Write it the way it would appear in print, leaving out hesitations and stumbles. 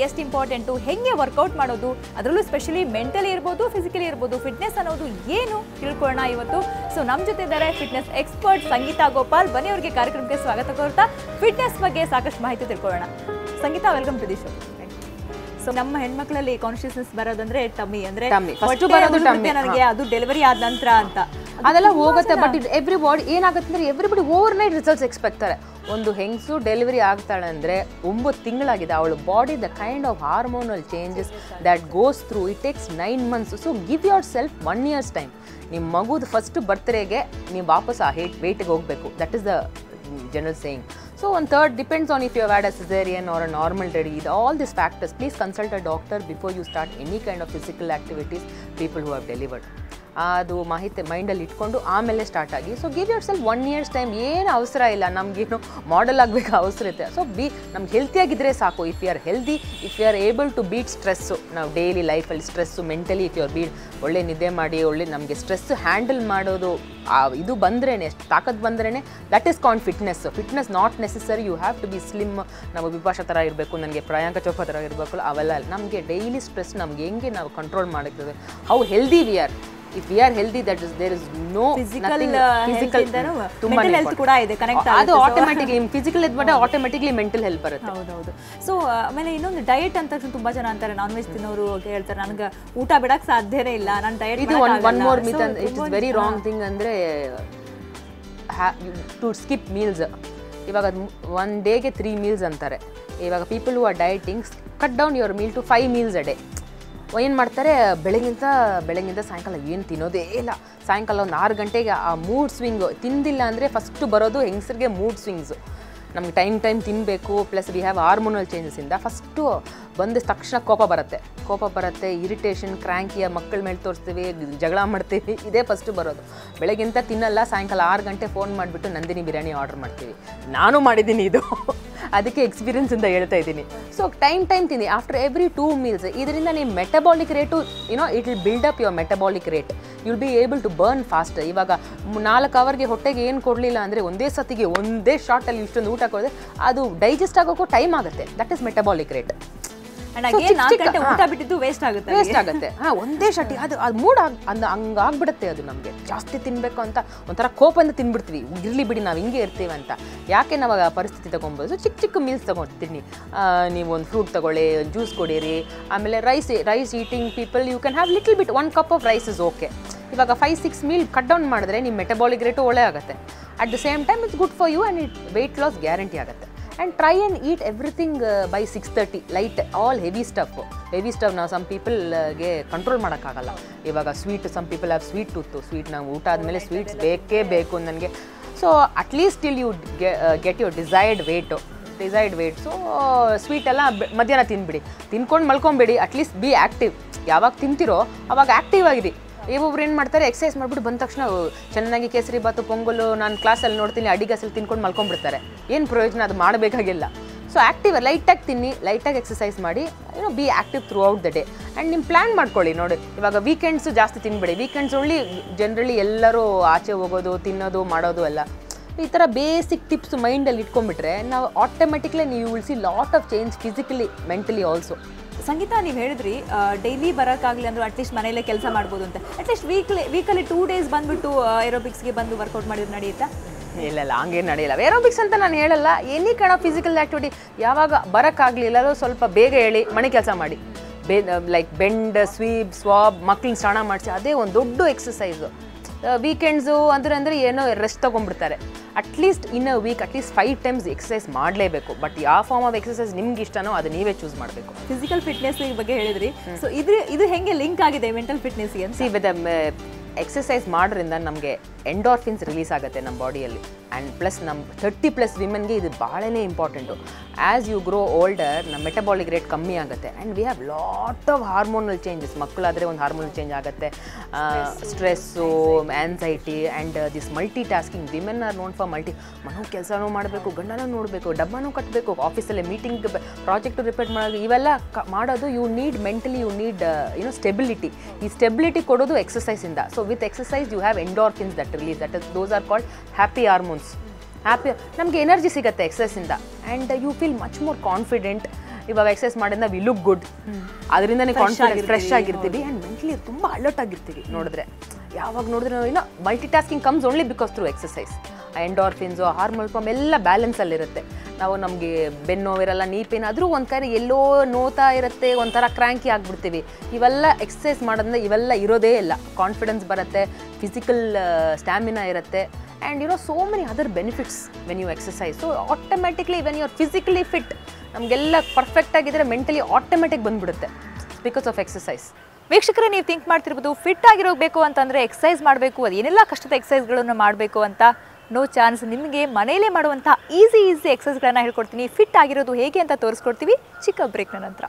ಎಷ್ಟು ಇಂಪಾರ್ಟೆಂಟು, ಹೆಂಗೆ ವರ್ಕೌಟ್ ಮಾಡೋದು, ಅದರಲ್ಲೂ ಸ್ಪೆಷಲಿ ಮೆಂಟಲಿ ಇರ್ಬೋದು ಫಿಸಿಕಲಿ ಇರ್ಬೋದು, ಫಿಟ್ನೆಸ್ ಅನ್ನೋದು ಏನು ತಿಳ್ಕೊಳ್ಳೋಣ ಇವತ್ತು. ಸೊ ನಮ್ಮ ಜೊತೆ ಇದ್ದಾರೆ ಫಿಟ್ನೆಸ್ ಎಕ್ಸ್ಪರ್ಟ್ ಸಂಗೀತಾ ಗೋಪಾಲ್. ಬನ್ನಿ ಅವರಿಗೆ ಕಾರ್ಯಕ್ರಮಕ್ಕೆ ಸ್ವಾಗತ ಕೋರ್ತಾ ಫಿಟ್ನೆಸ್ ಬಗ್ಗೆ ಸಾಕಷ್ಟು ಮಾಹಿತಿ ತಿಳ್ಕೊಳ್ಳೋಣ. Sangeetha, welcome to the show. So ನಮ್ಮ ಹೆಣ್ಮಕ್ಳಲ್ಲಿ ಕಾನ್ಶಿಯಸ್ನೆಸ್ ಬರೋದಂದ್ರೆ ಟಮ್ಮಿ, ಅಂದ್ರೆ ನನಗೆ ಅದು ಡೆಲಿವರಿ ಆದ ನಂತರ ಅಂತ ಅದೆಲ್ಲ ಹೋಗುತ್ತೆ. ಬಟ್ ಎವ್ರಿ ಬಾಡಿ ಏನಾಗುತ್ತೆ ಅಂದ್ರೆ ಎವ್ರಿಬಡಿ ಓವರ್ ನೈಟ್ ರಿಸಲ್ಟ್ಸ್ ಎಕ್ಸ್ಪೆಕ್ಟ್ತಾರೆ. ಒಂದು ಹೆಂಗಸು ಡೆಲಿವರಿ ಆಗ್ತಾಳೆ ಅಂದರೆ 9 ತಿಂಗಳಾಗಿದೆ, ಅವಳ body the kind of hormonal changes that goes through it takes 9 months. So give your self 1 year's time. ನಿಮ್ಮ ಮಗುದು ಫಸ್ಟ್ ಬರ್ತ್ಡೇಗೆ ನೀವು ವಾಪಸ್ ಆ ವೆಯ್ಟಿಗೆ ಹೋಗಬೇಕು. That is the general saying. So one third depends on if you have had a cesarean or a normal delivery. All these factors, please consult a doctor before you start any kind of physical activities. People who have delivered, ಅದು ಮಾಹಿತಿ ಮೈಂಡಲ್ಲಿ ಇಟ್ಕೊಂಡು ಆಮೇಲೆ start ಆಗಿ. So give your self 1 year's time. ಏನು ಅವಸರ ಇಲ್ಲ, ನಮಗೇನು ಮಾಡೆಲ್ ಆಗಬೇಕು ಅವಸರ ಇರುತ್ತೆ. ಸೊ ನಮ್ಗೆ ಹೆಲ್ತಿಯಾಗಿದ್ದರೆ ಸಾಕು. If you are healthy, if you are able to beat stress, ನಾವು ಡೈಲಿ ಲೈಫಲ್ಲಿ stress mentally if you are beat, ಒಳ್ಳೆ ನಿದ್ದೆ ಮಾಡಿ, ಒಳ್ಳೆ ನಮಗೆ ಸ್ಟ್ರೆಸ್ ಹ್ಯಾಂಡಲ್ ಮಾಡೋದು ಇದು ಬಂದ್ರೇ, ತಾಕತ್ ಬಂದ್ರೇ that is called fitness. Fitness not necessary you have to be slim. ನಾವು ವಿಭಾಷಾ ಥರ ಇರಬೇಕು, ನನಗೆ ಪ್ರಿಯಾಂಕಾ ಚೋಪ್ರಾ ಥರ ಇರಬೇಕು, ಅವೆಲ್ಲ ನಮಗೆ ಡೈಲಿ ಸ್ಟ್ರೆಸ್ ನಮ್ಗೆ ಹೆಂಗೆ ನಾವು ಕಂಟ್ರೋಲ್ ಮಾಡುತ್ತದೆ, how healthy we are. If we are healthy, that is there is no physical mental health ಕೂಡ ಇದೆ ಕನೆಕ್ಟ್ ಆಗುತ್ತೆ. ಅದು ಆಟೋಮ್ಯಾಟಿಕ್ಲಿ ಫಿಸಿಕಲ್ ಇದ್ಬಿಟ್ಟು ಆಟೋಮ್ಯಾಟಿಕ್ಲಿ ಮೆಂಟಲ್ ಹೆಲ್ತ್ ಬರುತ್ತೆ. ಹೌದೌದು. ಸೊ ಆಮೇಲೆ ಇನ್ನೊಂದು ಡಯಟ್ ಅಂತ ತುಂಬಾ ಜನ ಅಂತಾರೆ, ನಾನ್ ವೆಜ್ ತಿನ್ನೋರು ಹೇಳ್ತಾರೆ ನನಗೆ ಊಟ ಬಿಡಕ್ಕೆ ಸಾಧ್ಯನೇ ಇಲ್ಲ, ನಾನು ಡಯಟ್ ಇದು one more myth. It is very wrong thing. ಅಂದರೆ ಟು ಸ್ಕಿಪ್ ಮೀಲ್ಸ್. ಇವಾಗ 1 ಡೇಗೆ 3 meals ಅಂತಾರೆ. ಇವಾಗ people who are dieting cut down your meal to 5 meals a day. ಏನು ಮಾಡ್ತಾರೆ, ಬೆಳಗಿಂದ ಸಾಯಂಕಾಲ ಏನು ತಿನ್ನೋದೇ ಇಲ್ಲ. ಸಾಯಂಕಾಲ ಒಂದು 6 ಗಂಟೆಗೆ ಆ ಮೂಡ್ ಸ್ವಿಂಗು. ತಿಂದಿಲ್ಲ ಅಂದರೆ ಫಸ್ಟು ಬರೋದು ಹೆಂಗಸರಿಗೆ ಮೂಡ್ ಸ್ವಿಂಗ್ಸು. ನಮ್ಗೆ ಟೈಮ್ ತಿನ್ನಬೇಕು, ಪ್ಲಸ್ ವಿ ಹ್ಯಾವ್ ಹಾರ್ಮೋನಲ್ ಚೇಂಜಸ್ಸಿಂದ ಫಸ್ಟು ಬಂದ ತಕ್ಷಣ ಕೋಪ ಬರುತ್ತೆ, ಇರಿಟೇಷನ್, ಕ್ರ್ಯಾಂಕಿಯ ಮಕ್ಕಳ ಮೇಲೆ ತೋರಿಸ್ತೀವಿ, ಜಗಳ ಮಾಡ್ತೀವಿ, ಇದೇ ಫಸ್ಟು ಬರೋದು. ಬೆಳಗ್ಗಿಂತ ತಿನ್ನಲ್ಲ, ಸಾಯಂಕಾಲ 6 ಗಂಟೆ ಫೋನ್ ಮಾಡಿಬಿಟ್ಟು ನಂದಿನಿ ಬಿರಿಯಾನಿ ಆರ್ಡರ್ ಮಾಡ್ತೀವಿ. ನಾನು ಮಾಡಿದ್ದೀನಿ ಇದು, ಅದಕ್ಕೆ ಎಕ್ಸ್ಪೀರಿಯನ್ಸಿಂದ ಹೇಳ್ತಾ ಇದ್ದೀನಿ. ಸೊ ಟೈಮ್ ತಿನ್ನಿ ಆಫ್ಟರ್ ಎವ್ರಿ 2 meals. ಇದರಿಂದ ನಿಮ್ಮ metabolic rate it will build up your metabolic rate. You will be able to burn fast. ಇವಾಗ 4 hours ಹೊಟ್ಟೆಗೆ ಏನು ಕೊಡಲಿಲ್ಲ ಅಂದರೆ ಒಂದೇ ಸತಿಗೆ ಒಂದೇ ಶಾರ್ಟಲ್ಲಿ ಇಷ್ಟೊಂದು ಊಟ ಕೊಡಿದ್ರೆ ಅದು ಡೈಜೆಸ್ಟ್ ಆಗೋಕ್ಕೂ ಟೈಮ್ ಆಗುತ್ತೆ. That is metabolic rate. ಊಟ ಬಿಟ್ಟಿದ್ದು ವೇಸ್ಟ್ ಆಗುತ್ತೆ. ಒಂದೇ ಶಟಿ ಅದು ಮೂಡ್ ಹಂಗಾಗ್ಬಿಡುತ್ತೆ. ಅದು ನಮಗೆ ಜಾಸ್ತಿ ತಿನ್ನಬೇಕು ಅಂತ ಒಂಥರ ಕೋಪದಿಂದ ತಿನ್ಬಿಡ್ತೀವಿ. ಇರಲಿ ಬಿಡಿ, ನಾವು ಹಿಂಗೆ ಇರ್ತೀವಿ ಅಂತ. ಯಾಕೆ ನಾವು ಆ ಪರಿಸ್ಥಿತಿ ತೊಗೊಬೋದು? ಸೊ ಚಿಕ್ಕ ಮೀಲ್ಸ್ ತೊಗೊಳ್ತೀನಿ. ನೀವು ಒಂದು ಫ್ರೂಟ್ ತೊಗೊಳ್ಳಿ, ಜ್ಯೂಸ್ ಕೊಡಿರಿ. ಆಮೇಲೆ rice eating people you can have little bit 1 cup of rice is okay. ಇವಾಗ 5-6 meal ಕಟ್ ಡೌನ್ ಮಾಡಿದ್ರೆ ನಿಮ್ಮ ಮೆಟಬಾಲಿಕ್ ರೇಟು ಒಳ್ಳೆ ಆಗುತ್ತೆ. At the same time it's good for you and it weight loss guarantee ಆಗುತ್ತೆ. And try and eat everything by 6:30. Light, all heavy stuff ನಾವು some people ಗೆ control ಮಾಡೋಕ್ಕಾಗಲ್ಲ. ಇವಾಗ sweet, some people have sweet tooth. Sweet ನಾವು ಊಟ ಆದಮೇಲೆ sweets ಬೇಕೇ ಬೇಕು ನನಗೆ. So at least till you get your desired weight. So sweet ಎಲ್ಲ ಮಧ್ಯಾಹ್ನ ತಿನ್ಕೊಂಡು ಮಲ್ಕೊಂಬೇಡಿ. At least B active. ಯಾವಾಗ ತಿಂತಿರೋ ಅವಾಗ ಆ್ಯಕ್ಟಿವ್ ಆಗಿರಿ. ಒಬ್ಬೊಬ್ರು ಏನು ಮಾಡ್ತಾರೆ, ಎಕ್ಸಸೈಸ್ ಮಾಡಿಬಿಟ್ಟು ಬಂದ ತಕ್ಷಣ ಚೆನ್ನಾಗಿ ಕೇಸರಿ ಬಾತು, ಪೊಂಗಲು, ನಾನು ಕ್ಲಾಸಲ್ಲಿ ನೋಡ್ತೀನಿ ಅಡಿಗೆಸಲ್ಲಿ ತಿನ್ಕೊಂಡು ಮಲ್ಕೊಂಡ್ಬಿಡ್ತಾರೆ. ಏನು ಪ್ರಯೋಜನ? ಅದು ಮಾಡಬೇಕಾಗಿಲ್ಲ. ಸೊ ಆ್ಯಕ್ಟಿವ್, ಲೈಟಾಗಿ ತಿನ್ನಿ, ಲೈಟಾಗಿ ಎಕ್ಸಸೈಸ್ ಮಾಡಿ, B active through out the day. And ನಿಮ್ಮ ಪ್ಲ್ಯಾನ್ ಮಾಡ್ಕೊಳ್ಳಿ. ನೋಡಿ, ಇವಾಗ ವೀಕೆಂಡ್ಸು ಜಾಸ್ತಿ ತಿನ್ಬೇಡಿ. ವೀಕೆಂಡ್ಸ್ ಓನ್ಲಿ ಜನರಲಿ ಎಲ್ಲರೂ ಆಚೆ ಹೋಗೋದು, ತಿನ್ನೋದು, ಮಾಡೋದು ಎಲ್ಲ. ಈ ಥರ ಬೇಸಿಕ್ ಟಿಪ್ಸ್ ಮೈಂಡಲ್ಲಿ ಇಟ್ಕೊಂಡ್ಬಿಟ್ರೆ ನಾವು ಆಟೋಮೆಟಿಕ್ಲಿ ನೀವು will see lot of change physically, mentally also. Sangeetha, ನೀವು ಹೇಳಿದ್ರಿ ಡೈಲಿ ಬರೋಕ್ಕಾಗಲಿ ಅಂದ್ರೆ ಅಟ್ಲೀಸ್ಟ್ ಮನೆಯಲ್ಲೇ ಕೆಲಸ ಮಾಡ್ಬೋದು ಅಂತ. ಅಟ್ಲೀಸ್ಟ್ ವೀಕಲ್ಲಿ 2 days ಬಂದುಬಿಟ್ಟು ಏರೋಬಿಕ್ಸ್ಗೆ ಬಂದು ವರ್ಕೌಟ್ ಮಾಡಿದ್ರೆ ನಡೆಯುತ್ತಾ? ಇಲ್ಲ, ಹಂಗೇನು ನಡೆಯಲ್ಲ. ಏರೋಬಿಕ್ಸ್ ಅಂತ ನಾನು ಹೇಳಲ್ಲ, any kind of physical activity. ಯಾವಾಗ ಬರೋಕ್ಕಾಗಲಿಲ್ಲ ಸ್ವಲ್ಪ ಬೇಗ ಹೇಳಿ ಮನೆ ಕೆಲಸ ಮಾಡಿ. ಲೈಕ್ ಬೆಂಡ್, ಸ್ವೀಪ್, ಸ್ವಾಬ್, ಮಕ್ಳನ್ನ ಸ್ನಾನ ಮಾಡಿಸಿ, ಅದೇ ಒಂದು ದೊಡ್ಡ ಎಕ್ಸಸೈಸು. ವೀಕೆಂಡ್ಸು ಅಂದರೆ ಏನೋ ರೆಸ್ಟ್ ತೊಗೊಂಡ್ಬಿಡ್ತಾರೆ. At least in a week at least 5 times exercise ಮಾಡಲೇಬೇಕು. ಬಟ್ ಯಾವ ಫಾರ್ಮ್ ಆಫ್ ಎಕ್ಸಸೈಸ್ ನಿಮ್ಗೆ ಇಷ್ಟನೋ ಅದು ನೀವೇ ಚೂಸ್ ಮಾಡಬೇಕು. ಫಿಸಿಕಲ್ ಫಿಟ್ನೆಸ್ ಬಗ್ಗೆ ಹೇಳಿದ್ರಿ. ಸೊ ಇದು ಹೆಂಗೆ ಲಿಂಕ್ ಆಗಿದೆ ಮೆಂಟಲ್ ಫಿಟ್ನೆಸ್ಗೆ? ಎಕ್ಸಸೈಸ್ ಮಾಡೋದ್ರಿಂದ ನಮಗೆ ಎಂಡೋರ್ಫಿನ್ಸ್ ರಿಲೀಸ್ ಆಗುತ್ತೆ ನಮ್ಮ ಬಾಡಿಯಲ್ಲಿ. ಆ್ಯಂಡ್ ಪ್ಲಸ್ ನಮ್ಮ 30+ ವಿಮೆನ್ಗೆ ಇದು ಭಾಳನೇ important. As you grow older ನಮ್ಮ ಮೆಟಬಾಲಿಕ್ ರೇಟ್ ಕಮ್ಮಿ ಆಗುತ್ತೆ. And we have lot of hormonal changes. ಮಕ್ಕಳಾದರೆ ಒಂದು ಹಾರ್ಮೋನಲ್ ಚೇಂಜ್ ಆಗುತ್ತೆ, stress, anxiety and this multitasking. Women are known for multi. ಮನೋ ಕೆಲಸನೂ ಮಾಡಬೇಕು, ಗಂಡನೂ ನೋಡಬೇಕು, ಡಬ್ಬನೂ ಕಟ್ಟಬೇಕು, ಆಫೀಸಲ್ಲೇ ಮೀಟಿಂಗ್, ಪ್ರಾಜೆಕ್ಟು ರಿಪೇರ್ ಮಾಡೋದು, ಇವೆಲ್ಲ ಮಾಡೋದು. You need mentally, you need stability. ಈ ಸ್ಟೆಬಿಲಿಟಿ ಕೊಡೋದು ಎಕ್ಸಸೈಸಿಂದ. So with exercise you have endorphins that release. Those are called happy hormones. ನಮಗೆ ಎನರ್ಜಿ ಸಿಗುತ್ತೆ ಎಕ್ಸಸೈಸಿಂದ. And you feel much more confident. ಇವಾಗ ಎಕ್ಸಸೈಸ್ ಮಾಡಿದ್ರೆ ವಿ ಲುಕ್ ಗುಡ್, ಅದರಿಂದನೇ confidence fresh ಆಗಿರ್ತೀವಿ ಆ್ಯಂಡ್ ಮೆಂಟಲಿ ತುಂಬ ಅಲರ್ಟ್ ಆಗಿರ್ತೀವಿ. ನೋಡಿದ್ರೆ ಯಾವಾಗ ನೋಡಿದ್ರೆ ನಾವು ಏನೋ multitasking comes only because through exercise. Endorphins hormone form ಎಲ್ಲ ಬ್ಯಾಲೆನ್ಸಲ್ಲಿರುತ್ತೆ. ನಾವು ನಮಗೆ ಬೆನ್ನೋವಿರಲ್ಲ, ನೀ ಪೇನ್ ಆದರೂ ಒಂದು ಕಡೆ ಎಲ್ಲೋ ನೋತಾ ಇರುತ್ತೆ, ಒಂಥರ ಕ್ರ್ಯಾಂಕಿ ಆಗಿಬಿಡ್ತೀವಿ. ಇವೆಲ್ಲ ಎಕ್ಸಸೈಸ್ ಮಾಡೋದ್ರಿಂದ ಇವೆಲ್ಲ ಇರೋದೇ ಇಲ್ಲ. ಕಾನ್ಫಿಡೆನ್ಸ್ ಬರುತ್ತೆ, ಫಿಸಿಕಲ್ ಸ್ಟ್ಯಾಮಿನಾ ಇರುತ್ತೆ and so many other benefits when you exercise. So automatically when you are physically fit, ನಮಗೆಲ್ಲ ಪರ್ಫೆಕ್ಟ್ ಆಗಿದ್ರೆ ಮೆಂಟಲಿ ಆಟೋಮೆಟಿಕ್ ಬಂದ್ಬಿಡುತ್ತೆ ಬಿಕಾಸ್ ಆಫ್ ಎಕ್ಸಸೈಸ್. ವೀಕ್ಷಕರೇ, ನೀವು ಥಿಂಕ್ ಮಾಡ್ತಿರ್ಬೋದು ಫಿಟ್ ಆಗಿರೋಬೇಕು ಅಂತಂದರೆ ಎಕ್ಸಸೈಸ್ ಮಾಡಬೇಕು, ಅದು ಏನೆಲ್ಲ ಕಷ್ಟದ ಎಕ್ಸಸೈಸ್ಗಳನ್ನು ಮಾಡಬೇಕು ಅಂತ. No chance. ನಿಮಗೆ ಮನೆಯಲ್ಲೇ ಮಾಡುವಂಥ ಈಸಿ ಎಕ್ಸಸೈಸ್ಗಳನ್ನು ಹೇಳ್ಕೊಡ್ತೀನಿ. ಫಿಟ್ ಆಗಿರೋದು ಹೇಗೆ ಅಂತ ತೋರಿಸ್ಕೊಡ್ತೀವಿ ಚಿಕ್ಕ ಬ್ರೇಕ್ನ ನಂತರ.